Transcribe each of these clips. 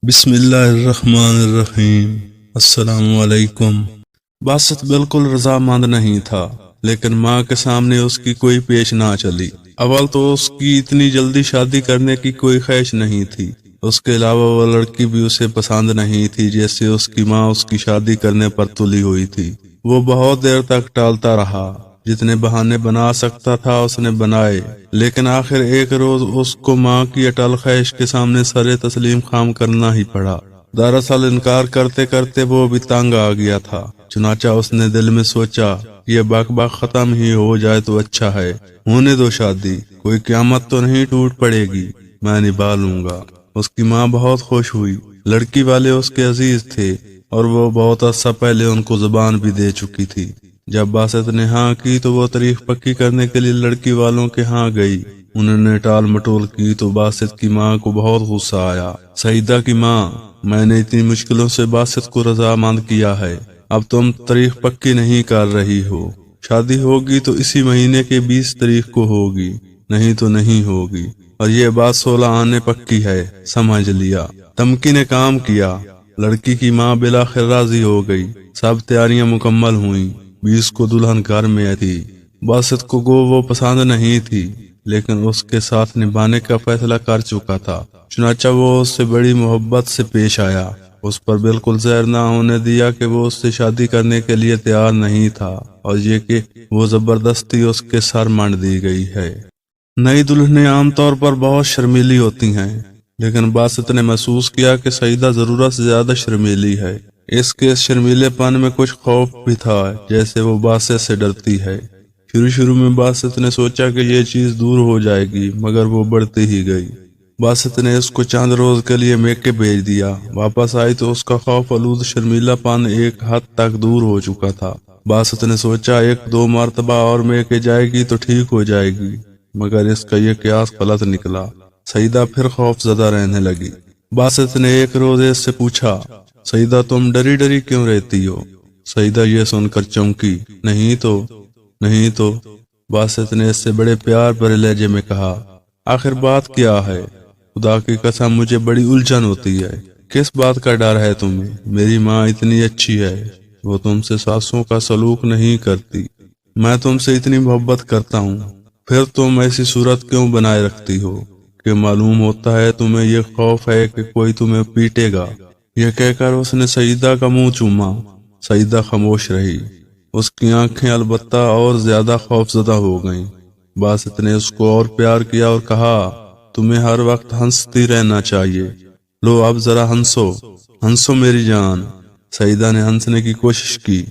بسم اللہ الرحمن الرحیم۔ السلام علیکم۔ باسط بالکل رضامند نہیں تھا، لیکن ماں کے سامنے اس کی کوئی پیش نہ چلی۔ اول تو اس کی اتنی جلدی شادی کرنے کی کوئی خواہش نہیں تھی۔ اس کے علاوہ وہ لڑکی بھی اسے پسند نہیں تھی، جیسے اس کی ماں اس کی شادی کرنے پر تلی ہوئی تھی۔ وہ بہت دیر تک ٹالتا رہا، جتنے بہانے بنا سکتا تھا اس نے بنائے، لیکن آخر ایک روز اس کو ماں کی اٹل خواہش کے سامنے سر تسلیم خام کرنا ہی پڑا۔ دراصل انکار کرتے کرتے وہ بھی تنگ آ گیا تھا، چنانچہ اس نے دل میں سوچا یہ بک بک ختم ہی ہو جائے تو اچھا ہے، ہونے دو شادی، کوئی قیامت تو نہیں ٹوٹ پڑے گی، میں نبھا لوں گا۔ اس کی ماں بہت خوش ہوئی، لڑکی والے اس کے عزیز تھے اور وہ بہت عرصہ پہلے ان کو زبان بھی دے چکی تھی۔ جب باسط نے ہاں کی تو وہ تاریخ پکی کرنے کے لیے لڑکی والوں کے ہاں گئی۔ انہوں نے ٹال مٹول کی تو باسط کی ماں کو بہت غصہ آیا۔ سعیدہ کی ماں، میں نے اتنی مشکلوں سے باسط کو رضامند کیا ہے، اب تم تاریخ پکی نہیں کر رہی ہو۔ شادی ہوگی تو اسی مہینے کے 20 تاریخ کو ہوگی، نہیں تو نہیں ہوگی، اور یہ بات 16 آنے پکی ہے، سمجھ لیا۔ دھمکی نے کام کیا، لڑکی کی ماں بالآخر راضی ہو گئی، سب تیاریاں مکمل ہوئیں۔ 20 کو دلہن گھر میں تھی۔ باسط کو وہ پسند نہیں تھی، لیکن اس کے ساتھ نبھانے کا فیصلہ کر چکا تھا، چنانچہ وہ اس سے بڑی محبت سے پیش آیا۔ اس پر بالکل ظاہر نہ ہونے دیا کہ وہ اس سے شادی کرنے کے لیے تیار نہیں تھا، اور یہ کہ وہ زبردستی اس کے سر منڈ دی گئی ہے۔ نئی دلہنیں عام طور پر بہت شرمیلی ہوتی ہیں، لیکن باسط نے محسوس کیا کہ سعیدہ ضرورت سے زیادہ شرمیلی ہے۔ اس کے شرمیلے پن میں کچھ خوف بھی تھا، جیسے وہ باسط سے ڈرتی ہے۔ شروع میں باسط نے سوچا کہ یہ چیز دور ہو جائے گی، مگر وہ بڑھتی ہی گئی۔ باسط نے اس کو چند روز کے لیے میکے بھیج دیا۔ واپس آئی تو اس کا خوف آلود شرمیلا پن ایک حد تک دور ہو چکا تھا۔ باسط نے سوچا 1-2 مرتبہ اور میکے جائے گی تو ٹھیک ہو جائے گی، مگر اس کا یہ قیاس غلط نکلا۔ سعیدہ پھر خوف زدہ رہنے لگی۔ باسط نے ایک روز اس سے پوچھا، سعیدہ تم ڈری ڈری کیوں رہتی ہو؟ سعیدہ یہ سن کر چونکی۔ نہیں تو باسط نے اس سے بڑے پیار بھرے لہجے میں کہا، آخر بات کیا ہے؟ خدا کی قسم مجھے بڑی الجھن ہوتی ہے، کس بات کا ڈر ہے تمہیں؟ میری ماں اتنی اچھی ہے، وہ تم سے ساسوں کا سلوک نہیں کرتی، میں تم سے اتنی محبت کرتا ہوں، پھر تم ایسی صورت کیوں بنائے رکھتی ہو کہ معلوم ہوتا ہے تمہیں یہ خوف ہے کہ کوئی تمہیں پیٹے گا؟ یہ کہہ کر اس نے سعیدہ کا منہ چوما۔ سعیدہ خاموش رہی، اس کی آنکھیں البتہ اور زیادہ خوف زدہ ہو گئیں۔ باسط نے اس کو اور پیار کیا اور کہا، تمہیں ہر وقت ہنستی رہنا چاہیے، لو اب ذرا ہنسو میری جان۔ سعیدہ نے ہنسنے کی کوشش کی۔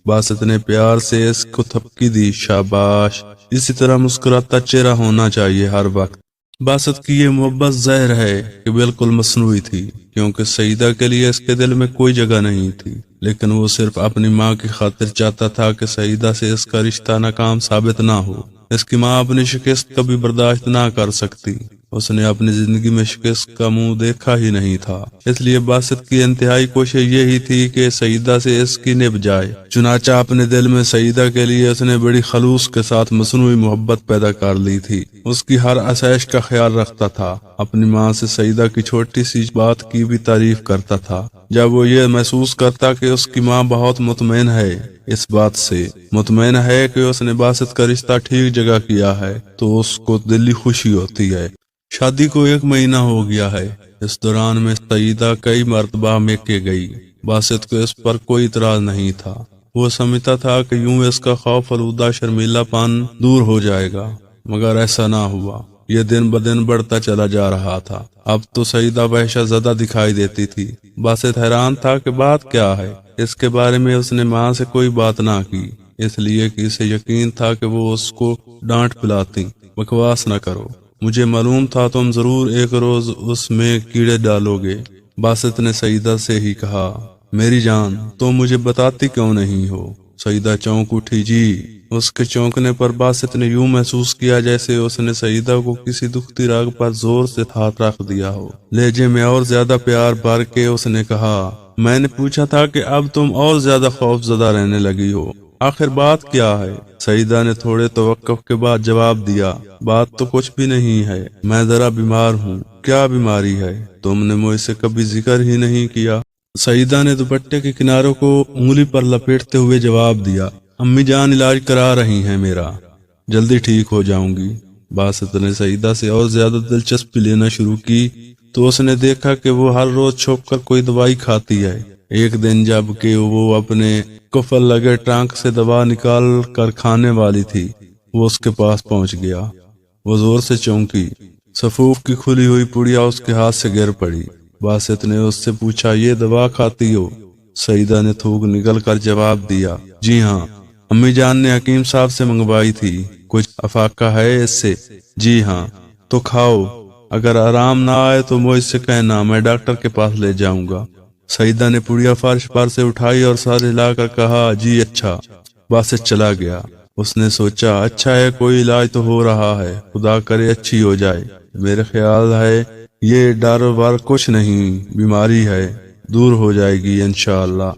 باسط نے پیار سے اس کو تھپکی دی، شاباش، اسی طرح مسکراتا چہرہ ہونا چاہیے ہر وقت۔ باسط کی یہ محبت ظاہر ہے کہ بالکل مصنوعی تھی، کیونکہ سعیدہ کے لیے اس کے دل میں کوئی جگہ نہیں تھی، لیکن وہ صرف اپنی ماں کی خاطر چاہتا تھا کہ سعیدہ سے اس کا رشتہ ناکام ثابت نہ ہو۔ اس کی ماں اپنی شکست کبھی برداشت نہ کر سکتی، اس نے اپنی زندگی میں شکست کا منہ دیکھا ہی نہیں تھا، اس لیے باسط کی انتہائی کوشش یہی تھی کہ سعیدہ سے اس کی نبھ جائے۔ چنانچہ اپنے دل میں سعیدہ کے لیے اس نے بڑی خلوص کے ساتھ مصنوعی محبت پیدا کر لی تھی۔ اس کی ہر آسائش کا خیال رکھتا تھا، اپنی ماں سے سعیدہ کی چھوٹی سی بات کی بھی تعریف کرتا تھا۔ جب وہ یہ محسوس کرتا کہ اس کی ماں بہت مطمئن ہے، اس بات سے مطمئن ہے کہ اس نے باسط کا رشتہ ٹھیک جگہ کیا ہے، تو اس کو دلی خوشی ہوتی ہے۔ شادی کو 1 مہینہ ہو گیا ہے۔ اس دوران میں سعیدہ کئی مرتبہ میکے گئی۔ باسط کو اس پر کوئی اعتراض نہیں تھا، وہ سمجھتا تھا کہ یوں اس کا خوف آلودہ شرمیلا پن دور ہو جائے گا، مگر ایسا نہ ہوا۔ یہ دن بدن بڑھتا چلا جا رہا تھا۔ اب تو سعیدہ وحشت زدہ دکھائی دیتی تھی۔ باسط حیران تھا کہ بات کیا ہے۔ اس کے بارے میں اس نے ماں سے کوئی بات نہ کی، اس لیے کہ اسے یقین تھا کہ وہ اس کو ڈانٹ پلاتی۔ بکواس نہ کرو، مجھے معلوم تھا تم ضرور ایک روز اس میں کیڑے ڈالو گے۔ باسط نے سعیدہ سے ہی کہا، میری جان تم مجھے بتاتی کیوں نہیں ہو؟ سعیدہ چونک اٹھی۔ جی۔ اس کے چونکنے پر باسط نے یوں محسوس کیا جیسے اس نے سعیدہ کو کسی دکھتی راگ پر زور سے ہاتھ رکھ دیا ہو۔ لہجے میں اور زیادہ پیار بھر کے اس نے کہا، میں نے پوچھا تھا کہ اب تم اور زیادہ خوف زدہ رہنے لگی ہو۔ आखिर बात क्या है? सईदा ने थोड़े तवक्कुफ के बाद जवाब दिया, बात तो कुछ भी नहीं है, मैं जरा बीमार हूँ। क्या बीमारी है? तुमने मुझसे कभी जिक्र ही नहीं किया। सईदा ने दुपट्टे के किनारों को उंगली पर लपेटते हुए जवाब दिया, अम्मी जान इलाज करा रही हैं मेरा, जल्दी ठीक हो जाऊंगी। बासित ने सईदा से और ज्यादा दिलचस्पी लेना शुरू की तो उसने देखा कि वो हर रोज छुप कर कोई दवाई खाती है। एक दिन जब कि वो अपने कुफल लगे ट्रंक से दवा निकाल कर खाने वाली थी, वो उसके पास पहुंच गया। वो जोर से चौंकी। सफूफ की खुली हुई पुड़िया उसके हाथ से गिर पड़ी। बासित ने उससे पूछा, ये दवा खाती हो? सईदा ने थूक निकल कर जवाब दिया, जी हाँ, अम्मी जान ने हकीम साहब से मंगवाई थी। कुछ अफाका है इससे? जी हाँ। तो खाओ, अगर आराम ना आए तो मुझसे कहना, मैं डॉक्टर के पास ले जाऊंगा। सईदा ने पुड़िया फर्श पर से उठाई और सर हिलाकर कहा, जी अच्छा। बासित चला गया। उसने सोचा, अच्छा है कोई इलाज तो हो रहा है, खुदा करे अच्छी हो जाए। मेरे ख्याल है ये डर वर कुछ नहीं, बीमारी है, दूर हो जाएगी इंशाअल्लाह।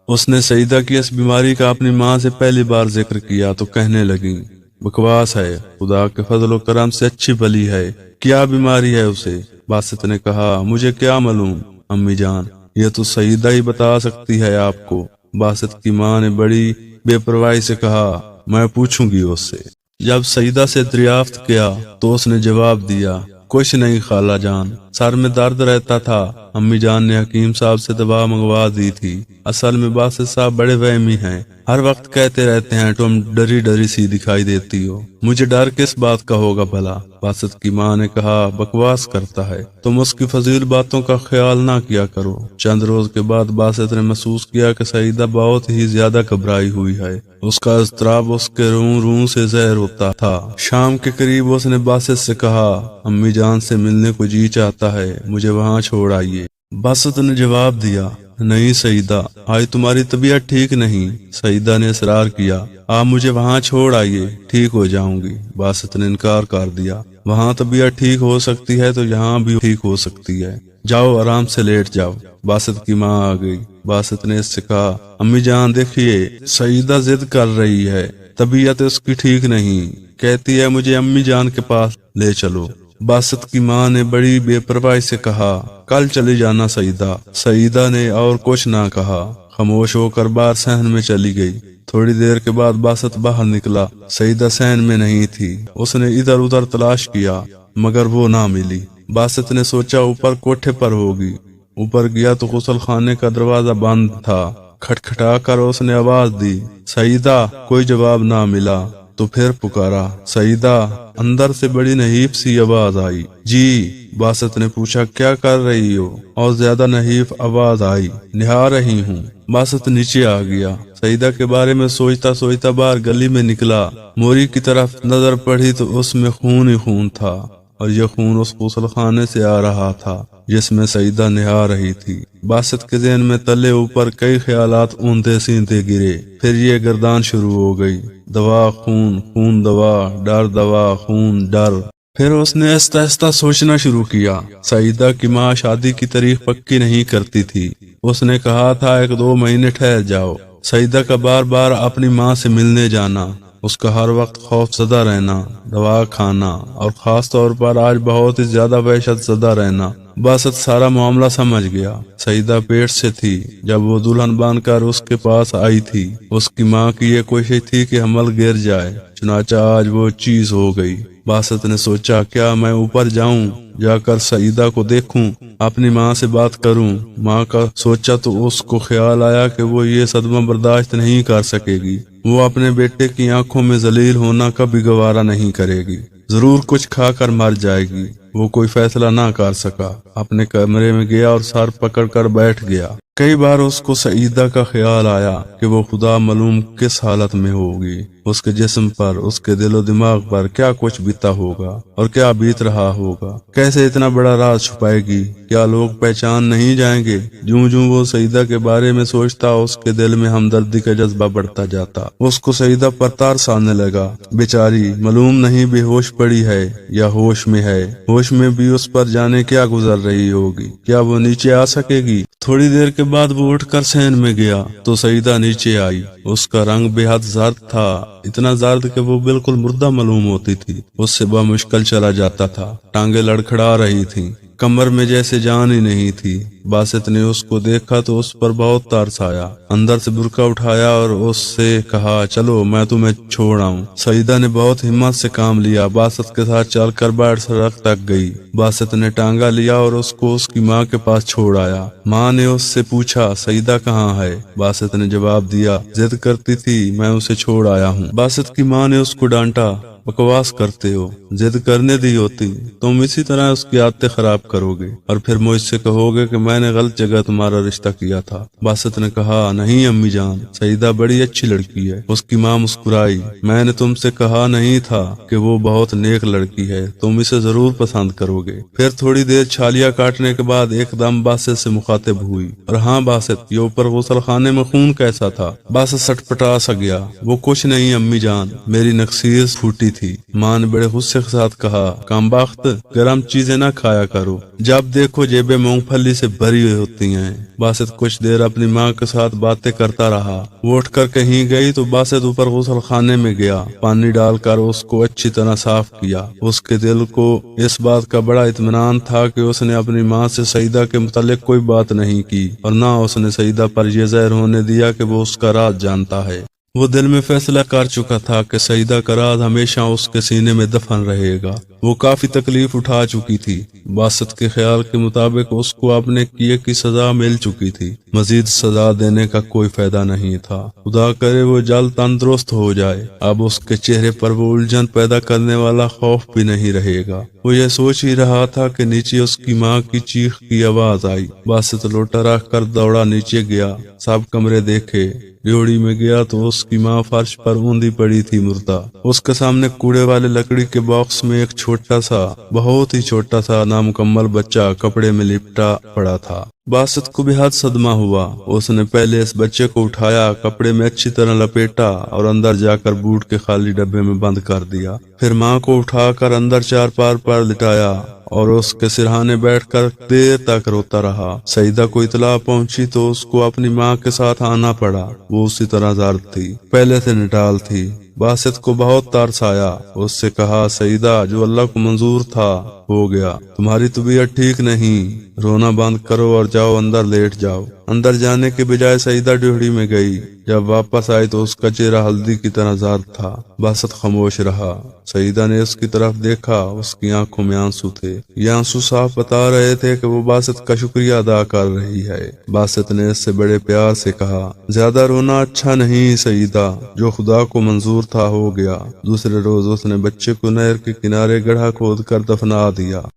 उसने सईदा की इस बीमारी का अपनी माँ से पहली बार जिक्र किया तो कहने लगी, बकवास है, खुदा के फजल करम से अच्छी भली है, क्या बीमारी है उसे? बासित ने कहा, मुझे क्या मालूम अम्मी जान, ये तो सईदा ही बता सकती है आपको। बासित की माँ ने बड़ी बेपरवाही से कहा, मैं पूछूंगी उससे। जब सईदा से दरियाफ्त किया तो उसने जवाब दिया, कुछ नहीं खाला जान, सर में दर्द रहता था, अम्मी जान ने हकीम साहब से दवा मंगवा दी थी। असल में बासित साहब बड़े वहमी हैं, हर वक्त कहते रहते हैं तुम डरी डरी सी दिखाई देती हो। मुझे डर किस बात का होगा भला? बासित की माँ ने कहा, बकवास करता है, तुम उसकी फजील बातों का ख्याल ना किया करो। चंद रोज के बाद बासित ने महसूस किया कि सईदा बहुत ही ज्यादा घबराई हुई है। उसका इज़्तिराब उसके रूं से ज़हर होता था। शाम के करीब उसने बासित से कहा, अम्मी जान से मिलने को जी चाहता है, मुझे वहाँ छोड़ आइए। बासित ने जवाब दिया, नहीं सईदा, आज तुम्हारी तबीयत ठीक नहीं। सईदा ने इसरार किया, आप मुझे वहाँ छोड़ आइए, ठीक हो जाऊंगी। बासित ने इनकार कर दिया, वहाँ तबीयत ठीक हो सकती है तो यहाँ भी ठीक हो सकती है, जाओ आराम से लेट जाओ। बासित की माँ आ गई। बासित ने इससे कहा, अम्मी जान देखिए, सईदा जिद कर रही है, तबीयत उसकी ठीक नहीं, कहती है मुझे अम्मी जान के पास ले चलो। बासित की माँ ने बड़ी बेपरवाही से कहा, कल चली जाना सईदा। सईदा ने और कुछ ना कहा, खामोश होकर बाहर सहन में चली गई। थोड़ी देर के बाद बासित बाहर निकला। सईदा सहन में नहीं थी। उसने इधर उधर तलाश किया मगर वो ना मिली। बासित ने सोचा ऊपर कोठे पर होगी। ऊपर गया तो गुसल खाने का दरवाजा बंद था। खटखटा कर उसने आवाज दी, सईदा। कोई जवाब ना मिला तो फिर पुकारा, सईदा। अंदर से बड़ी नहीफ सी आवाज आई। जी। बासित ने पूछा, क्या कर रही हो? और ज्यादा नहीफ आवाज आई, निहा रही हूँ। बासित नीचे आ गया। सईदा के बारे में सोचता सोचता बाहर गली में निकला। मोरी की तरफ नजर पड़ी तो उसमें खून ही खून था और यह खून उस गुसल खाने से आ रहा था जिसमें सईदा निहा रही थी। बासित के ज़हन में तले ऊपर कई ख्यालात ऊंधे सीधे गिरे। फिर ये गर्दान शुरू हो गई, दवा खून, खून दवा, डर दवा, खून डर। फिर उसने आहिस्ता आहिस्ता सोचना शुरू किया। सईदा की माँ शादी की तारीख पक्की नहीं करती थी। उसने कहा था 1-2 महीने ठहर जाओ। सईदा का बार बार अपनी माँ से मिलने जाना, उसका हर वक्त खौफजदा रहना, दवा खाना और खास तौर पर आज बहुत ही ज्यादा वहशत ज़दा रहना। बासित सारा मामला समझ गया। सईदा पेट से थी जब वो दुल्हन बनकर उसके पास आई थी। उसकी माँ की ये कोशिश थी कि हमल गिर जाए, चुनाचा आज वो चीज हो गई। बासित ने सोचा, क्या मैं ऊपर जाऊं, जाकर सईदा को देखूं, अपनी माँ से बात करूं। माँ का सोचा तो उसको ख्याल आया कि वो ये सदमा बर्दाश्त नहीं कर सकेगी। वो अपने बेटे की आंखों में जलील होना कभी गवारा नहीं करेगी, जरूर कुछ खाकर मर जाएगी। वो कोई फैसला ना कर सका। अपने कमरे में गया और सर पकड़कर बैठ गया। कई बार उसको सईदा का ख्याल आया कि वो खुदा मालूम किस हालत में होगी। उसके जिस्म पर, उसके दिलो दिमाग पर क्या कुछ बीता होगा और क्या बीत रहा होगा। कैसे इतना बड़ा राज छुपाएगी, क्या लोग पहचान नहीं जाएंगे। जूं जूं वो सईदा के बारे में सोचता, उसके दिल में हमदर्दी का जज्बा बढ़ता जाता। उसको सईदा पर तारस आने लगा। बेचारी मालूम नहीं बेहोश पड़ी है या होश में है। होश में भी उस पर जाने क्या गुजर रही होगी। क्या वो नीचे आ सकेगी। थोड़ी देर के बाद वो उठकर सहन में गया तो सईदा नीचे आई। उसका रंग बेहद जर्द था, इतना जर्द कि वो बिल्कुल मुर्दा मालूम होती थी। उससे बमुश्किल चला जाता था। टांगे लड़खड़ा रही थीं, कमर में जैसे जान ही नहीं थी। बासित ने उसको देखा तो उस पर बहुत तरस आया। अंदर से बुरका उठाया और उससे कहा, चलो मैं तुम्हें छोड़ आऊं। सईदा ने बहुत हिम्मत से काम लिया। बासित के साथ चलकर बाट सड़क तक गई। बासित ने टांगा लिया और उसको उसकी माँ के पास छोड़ आया। माँ ने उससे पूछा, सईदा कहाँ है। बासित ने जवाब दिया, जिद करती थी, मैं उसे छोड़ आया हूँ। बासित की माँ ने उसको डांटा, बकवास करते हो, जिद करने दी होती, तुम इसी तरह उसकी आदतें खराब करोगे और फिर मुझसे कहोगे कि मैंने गलत जगह तुम्हारा रिश्ता किया था। बासित ने कहा, नहीं अम्मी जान, सईदा बड़ी अच्छी लड़की है। उसकी माँ मुस्कुराई, मैंने तुमसे कहा नहीं था कि वो बहुत नेक लड़की है, तुम इसे जरूर पसंद करोगे। फिर थोड़ी देर छालियां काटने के बाद एकदम बासित से मुखातिब हुई, और हाँ बासित, ये ऊपर गुसल खाने में खून कैसा था। बासित सटपटा सा गया, वो कुछ नहीं अम्मी जान, मेरी नक्सीर फूटी थी। माँ ने बड़े गुस्से के साथ कहा, कामबख्त, गरम चीजें ना खाया करो, जब देखो जेबें मूंगफली से भरी हुई होती हैं। बासित कुछ देर अपनी माँ के साथ बातें करता रहा। वो उठकर कहीं गई तो बासित ऊपर गुसल खाने में गया। पानी डालकर उसको अच्छी तरह साफ किया। उसके दिल को इस बात का बड़ा इत्मीनान था कि उसने अपनी माँ से सईदा के मुतालिक कोई बात नहीं की और ना उसने सईदा पर यह ज़ाहिर होने दिया कि वो उसका राज जानता है। वो दिल में फैसला कर चुका था कि सईदा का राज हमेशा उसके सीने में दफन रहेगा। वो काफी तकलीफ उठा चुकी थी। बासित के ख्याल के मुताबिक उसको अपने किए की सजा मिल चुकी थी। मजीद सजा देने का कोई फायदा नहीं था। खुदा करे वो जल्द तंदुरुस्त हो जाए। अब उसके चेहरे पर वो उलझन पैदा करने वाला खौफ भी नहीं रहेगा। वो ये सोच ही रहा था कि नीचे उसकी माँ की चीख की आवाज आई। बासित लोटा रख कर दौड़ा नीचे गया। सब कमरे देखे। ड्योढ़ी में गया तो उसकी माँ फर्श पर ऊंधी पड़ी थी मुर्दा। उसके सामने कूड़े वाले लकड़ी के बॉक्स में एक छोटा सा, बहुत ही छोटा सा नामुकम्मल बच्चा कपड़े में लिपटा पड़ा था। बासित को बेहद सदमा हुआ। उसने पहले इस बच्चे को उठाया, कपड़े में अच्छी तरह लपेटा और अंदर जाकर बूट के खाली डब्बे में बंद कर दिया। फिर माँ को उठाकर अंदर चारपाई पर लिटाया और उसके सिरहाने बैठकर देर तक रोता रहा। सईदा को इतला पहुंची तो उसको अपनी माँ के साथ आना पड़ा। वो उसी तरह जर्द थी, पहले से निटाल थी। बासित को बहुत तरस आया। उससे कहा, सईदा, जो अल्लाह को मंजूर था हो गया, तुम्हारी तबीयत ठीक नहीं, रोना बंद करो और जाओ अंदर लेट जाओ। अंदर जाने के बजाय सईदा ड्योढ़ी में गई। जब वापस आई तो उसका चेहरा हल्दी की तरह जर्द था। बासित खामोश रहा। सईदा ने उसकी तरफ देखा, उसकी आंखों में आंसू थे। ये आंसू साफ बता रहे थे कि वो बासित का शुक्रिया अदा कर रही है। बासित ने इससे बड़े प्यार से कहा, ज्यादा रोना अच्छा नहीं सईदा, जो खुदा को मंजूर था हो गया। दूसरे रोज उसने बच्चे को नहर के किनारे गड्ढा खोद कर दफना दिया।